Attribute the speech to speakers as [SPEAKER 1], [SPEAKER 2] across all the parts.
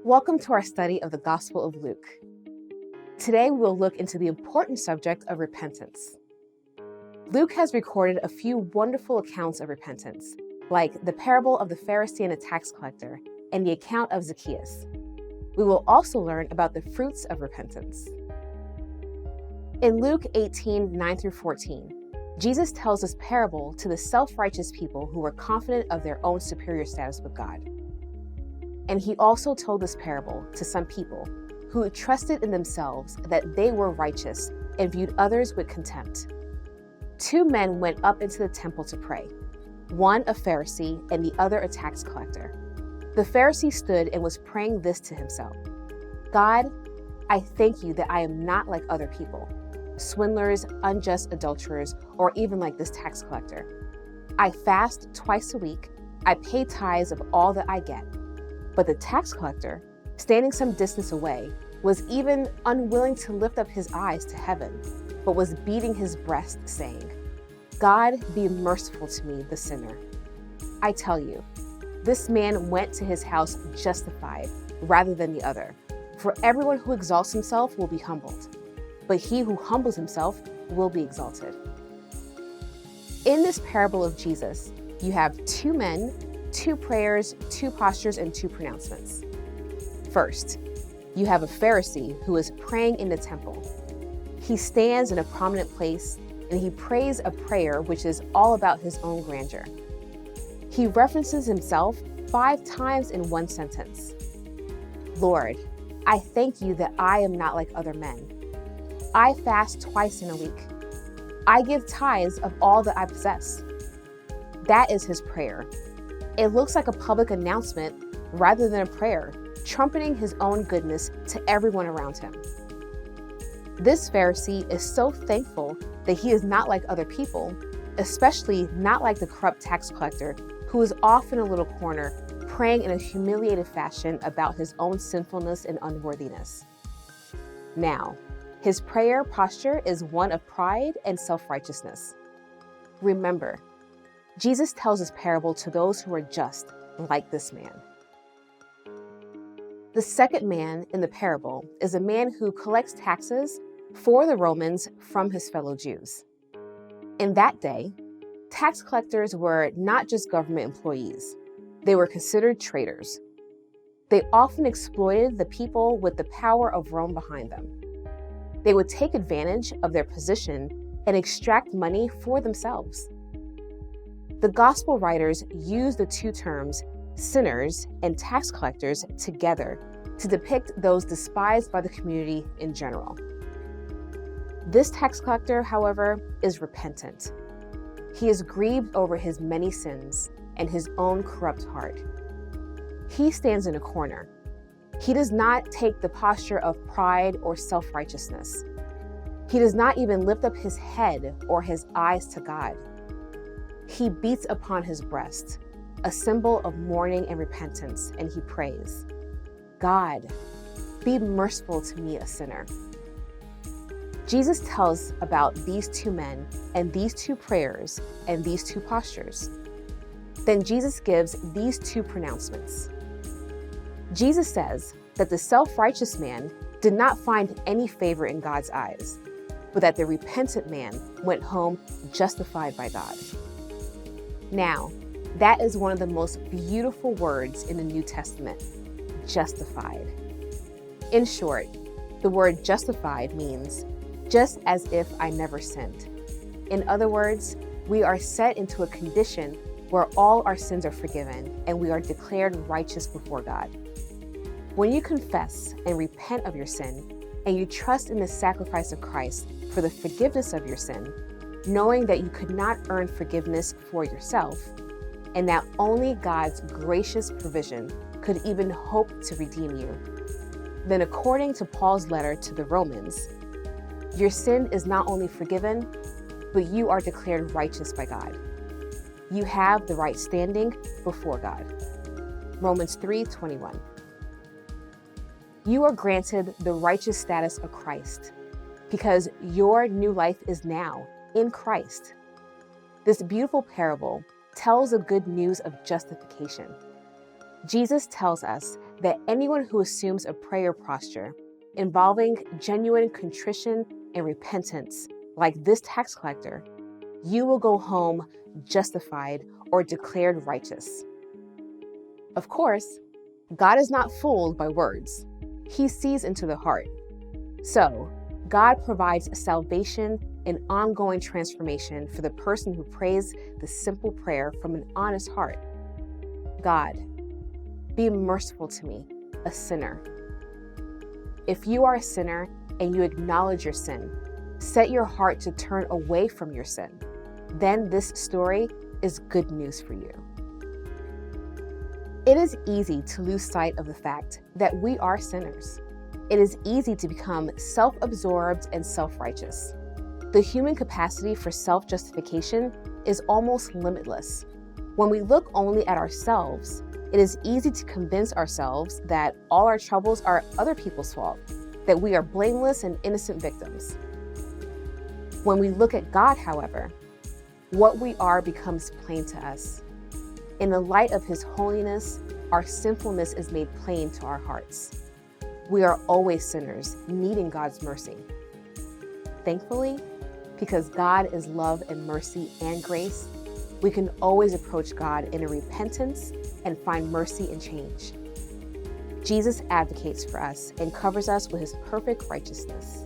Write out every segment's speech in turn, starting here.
[SPEAKER 1] Welcome to our study of the Gospel of Luke. Today we'll look into the important subject of repentance. Luke has recorded a few wonderful accounts of repentance, like the parable of the Pharisee and the tax collector and the account of Zacchaeus. We will also learn about the fruits of repentance. In Luke 18:9-14, Jesus tells this parable to the self-righteous people who were confident of their own superior status with God. And he also told this parable to some people who trusted in themselves that they were righteous and viewed others with contempt. Two men went up into the temple to pray, one a Pharisee and the other a tax collector. The Pharisee stood and was praying this to himself: God, I thank you that I am not like other people, swindlers, unjust adulterers, or even like this tax collector. I fast twice a week. I pay tithes of all that I get. But the tax collector, standing some distance away, was even unwilling to lift up his eyes to heaven, but was beating his breast, saying, God, be merciful to me, the sinner. I tell you, this man went to his house justified rather than the other. For everyone who exalts himself will be humbled, but he who humbles himself will be exalted. In this parable of Jesus, you have two men, two prayers, two postures, and two pronouncements. First, you have a Pharisee who is praying in the temple. He stands in a prominent place and he prays a prayer which is all about his own grandeur. He references himself 5 times in one sentence. Lord, I thank you that I am not like other men. I fast twice in a week. I give tithes of all that I possess. That is his prayer. It looks like a public announcement rather than a prayer, trumpeting his own goodness to everyone around him. This Pharisee is so thankful that he is not like other people, especially not like the corrupt tax collector who is off in a little corner praying in a humiliated fashion about his own sinfulness and unworthiness. Now, his prayer posture is one of pride and self-righteousness. Remember, Jesus tells this parable to those who are just like this man. The second man in the parable is a man who collects taxes for the Romans from his fellow Jews. In that day, tax collectors were not just government employees. They were considered traitors. They often exploited the people with the power of Rome behind them. They would take advantage of their position and extract money for themselves. The gospel writers use the two terms, sinners and tax collectors, together to depict those despised by the community in general. This tax collector, however, is repentant. He is grieved over his many sins and his own corrupt heart. He stands in a corner. He does not take the posture of pride or self-righteousness. He does not even lift up his head or his eyes to God. He beats upon his breast, a symbol of mourning and repentance, and he prays, God, be merciful to me, a sinner. Jesus tells about these two men and these two prayers and these two postures. Then Jesus gives these two pronouncements. Jesus says that the self-righteous man did not find any favor in God's eyes, but that the repentant man went home justified by God. Now, that is one of the most beautiful words in the New Testament, justified. In short, the word justified means just as if I never sinned. In other words, we are set into a condition where all our sins are forgiven and we are declared righteous before God. When you confess and repent of your sin and you trust in the sacrifice of Christ for the forgiveness of your sin, knowing that you could not earn forgiveness for yourself, and that only God's gracious provision could even hope to redeem you, then according to Paul's letter to the Romans, your sin is not only forgiven, but you are declared righteous by God. You have the right standing before God. Romans 3:21. You are granted the righteous status of Christ because your new life is now in Christ. This beautiful parable tells the good news of justification. Jesus tells us that anyone who assumes a prayer posture involving genuine contrition and repentance, like this tax collector, you will go home justified or declared righteous. Of course, God is not fooled by words. He sees into the heart. So, God provides salvation and ongoing transformation for the person who prays the simple prayer from an honest heart. God, be merciful to me, a sinner. If you are a sinner and you acknowledge your sin, set your heart to turn away from your sin, then this story is good news for you. It is easy to lose sight of the fact that we are sinners. It is easy to become self-absorbed and self-righteous. The human capacity for self-justification is almost limitless. When we look only at ourselves, it is easy to convince ourselves that all our troubles are other people's fault, that we are blameless and innocent victims. When we look at God, however, what we are becomes plain to us. In the light of His holiness, our sinfulness is made plain to our hearts. We are always sinners, needing God's mercy. Thankfully, because God is love and mercy and grace, we can always approach God in a repentance and find mercy and change. Jesus advocates for us and covers us with His perfect righteousness.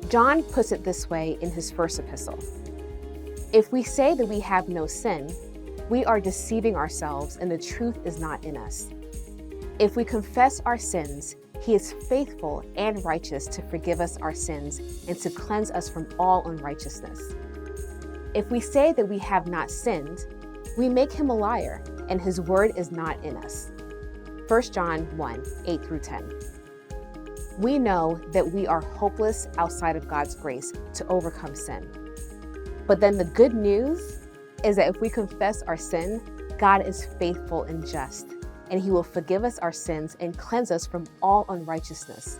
[SPEAKER 1] John puts it this way in his first epistle. If we say that we have no sin, we are deceiving ourselves and the truth is not in us. If we confess our sins, He is faithful and righteous to forgive us our sins and to cleanse us from all unrighteousness. If we say that we have not sinned, we make Him a liar, and His word is not in us. 1 John 1, 8 through 10. We know that we are hopeless outside of God's grace to overcome sin. But then the good news is that if we confess our sin, God is faithful and just, and He will forgive us our sins and cleanse us from all unrighteousness.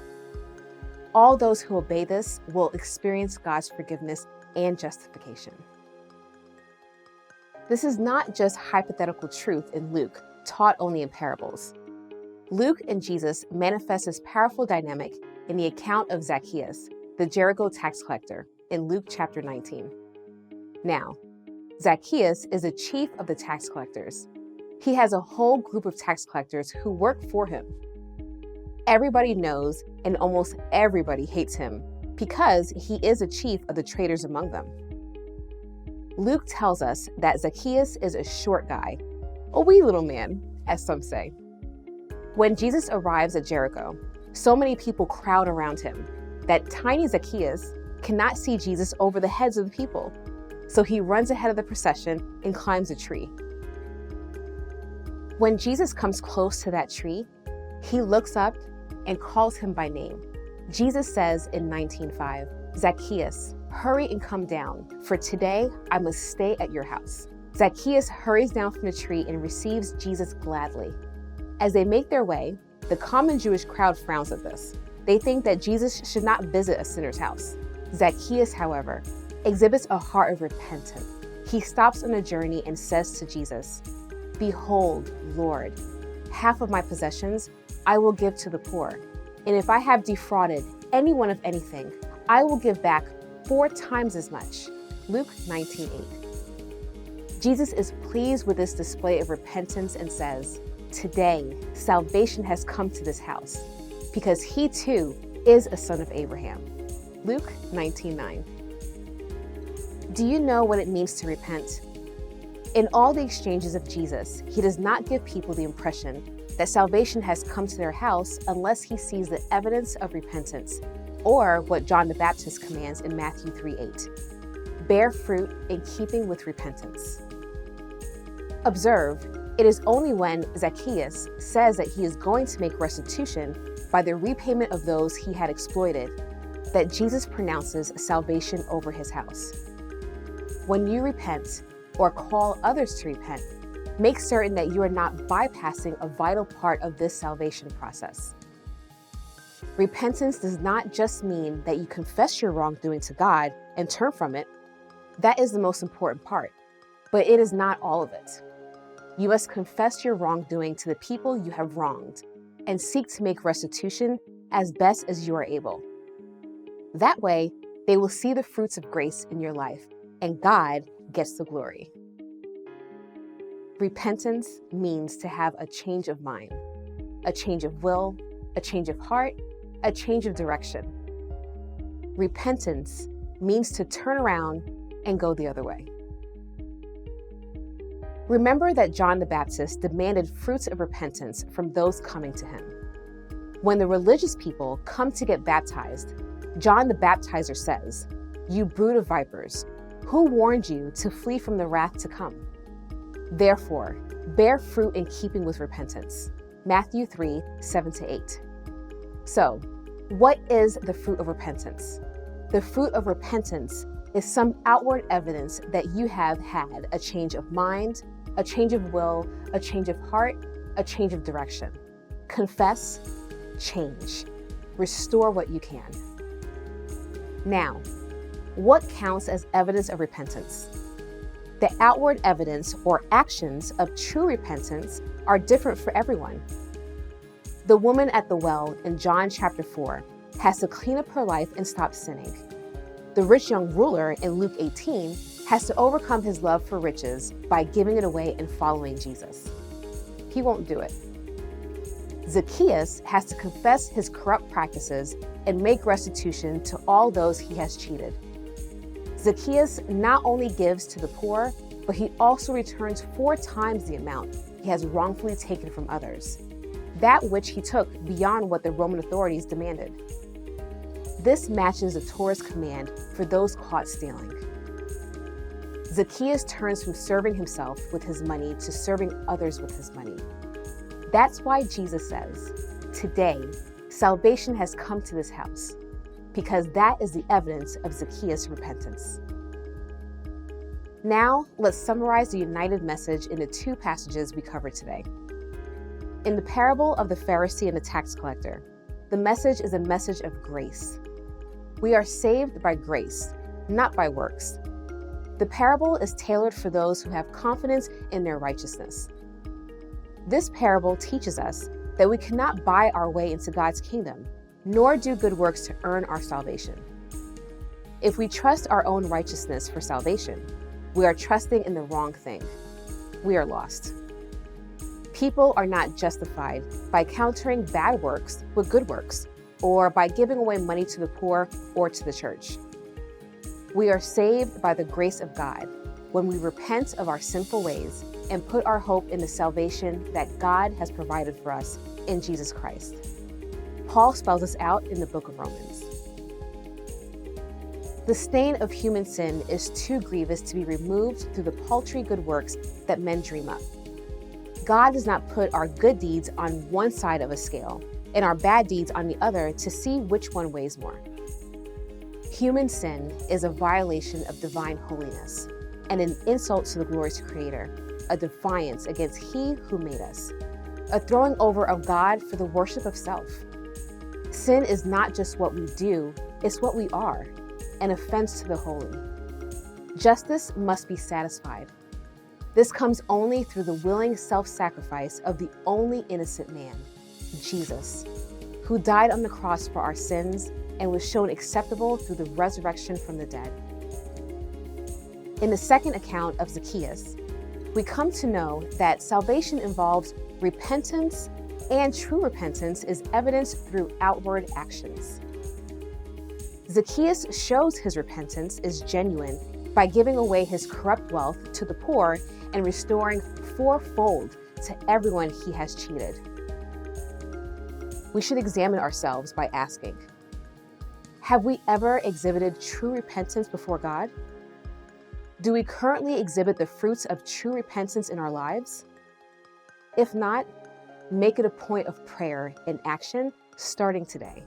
[SPEAKER 1] All those who obey this will experience God's forgiveness and justification. This is not just hypothetical truth in Luke, taught only in parables. Luke and Jesus manifest this powerful dynamic in the account of Zacchaeus, the Jericho tax collector, in Luke chapter 19. Now, Zacchaeus is the chief of the tax collectors. He has a whole group of tax collectors who work for him. Everybody knows and almost everybody hates him because he is a chief of the traders among them. Luke tells us that Zacchaeus is a short guy, a wee little man, as some say. When Jesus arrives at Jericho, so many people crowd around him that tiny Zacchaeus cannot see Jesus over the heads of the people. So he runs ahead of the procession and climbs a tree. When Jesus comes close to that tree, He looks up and calls him by name. Jesus says in 19:5, "Zacchaeus, hurry and come down, for today I must stay at your house." Zacchaeus hurries down from the tree and receives Jesus gladly. As they make their way, the common Jewish crowd frowns at this. They think that Jesus should not visit a sinner's house. Zacchaeus, however, exhibits a heart of repentance. He stops on a journey and says to Jesus, "Behold, Lord, half of my possessions I will give to the poor, and if I have defrauded anyone of anything, I will give back 4 times as much." Luke 19:8. Jesus is pleased with this display of repentance and says, "Today, salvation has come to this house, because he too is a son of Abraham." Luke 19:9. Do you know what it means to repent? In all the exchanges of Jesus, He does not give people the impression that salvation has come to their house unless He sees the evidence of repentance, or what John the Baptist commands in Matthew 3:8. Bear fruit in keeping with repentance. Observe, it is only when Zacchaeus says that he is going to make restitution by the repayment of those he had exploited that Jesus pronounces salvation over his house. When you repent or call others to repent, make certain that you are not bypassing a vital part of this salvation process. Repentance does not just mean that you confess your wrongdoing to God and turn from it. That is the most important part, but it is not all of it. You must confess your wrongdoing to the people you have wronged and seek to make restitution as best as you are able. That way, they will see the fruits of grace in your life, and God gets the glory. Repentance means to have a change of mind, a change of will, a change of heart, a change of direction. Repentance means to turn around and go the other way. Remember that John the Baptist demanded fruits of repentance from those coming to him. When the religious people come to get baptized, John the Baptizer says, "You brood of vipers, who warned you to flee from the wrath to come? Therefore, bear fruit in keeping with repentance." Matthew 3, 7-8. So, what is the fruit of repentance? The fruit of repentance is some outward evidence that you have had a change of mind, a change of will, a change of heart, a change of direction. Confess, change, restore what you can. Now, what counts as evidence of repentance? The outward evidence or actions of true repentance are different for everyone. The woman at the well in John chapter 4 has to clean up her life and stop sinning. The rich young ruler in Luke 18 has to overcome his love for riches by giving it away and following Jesus. He won't do it. Zacchaeus has to confess his corrupt practices and make restitution to all those he has cheated. Zacchaeus not only gives to the poor, but he also returns 4 times the amount he has wrongfully taken from others, that which he took beyond what the Roman authorities demanded. This matches the Torah's command for those caught stealing. Zacchaeus turns from serving himself with his money to serving others with his money. That's why Jesus says, "Today, salvation has come to this house," because that is the evidence of Zacchaeus' repentance. Now, let's summarize the united message in the 2 passages we covered today. In the parable of the Pharisee and the tax collector, the message is a message of grace. We are saved by grace, not by works. The parable is tailored for those who have confidence in their righteousness. This parable teaches us that we cannot buy our way into God's kingdom, nor do good works to earn our salvation. If we trust our own righteousness for salvation, we are trusting in the wrong thing. We are lost. People are not justified by countering bad works with good works, or by giving away money to the poor or to the church. We are saved by the grace of God when we repent of our sinful ways and put our hope in the salvation that God has provided for us in Jesus Christ. Paul spells this out in the book of Romans. The stain of human sin is too grievous to be removed through the paltry good works that men dream up. God does not put our good deeds on one side of a scale and our bad deeds on the other to see which one weighs more. Human sin is a violation of divine holiness and an insult to the glorious Creator, a defiance against He who made us, a throwing over of God for the worship of self. Sin is not just what we do, it's what we are, an offense to the holy. Justice must be satisfied. This comes only through the willing self-sacrifice of the only innocent man, Jesus, who died on the cross for our sins and was shown acceptable through the resurrection from the dead. In the second account of Zacchaeus, we come to know that salvation involves repentance, and true repentance is evidenced through outward actions. Zacchaeus shows his repentance is genuine by giving away his corrupt wealth to the poor and restoring 4-fold to everyone he has cheated. We should examine ourselves by asking, have we ever exhibited true repentance before God? Do we currently exhibit the fruits of true repentance in our lives? If not, make it a point of prayer and action starting today.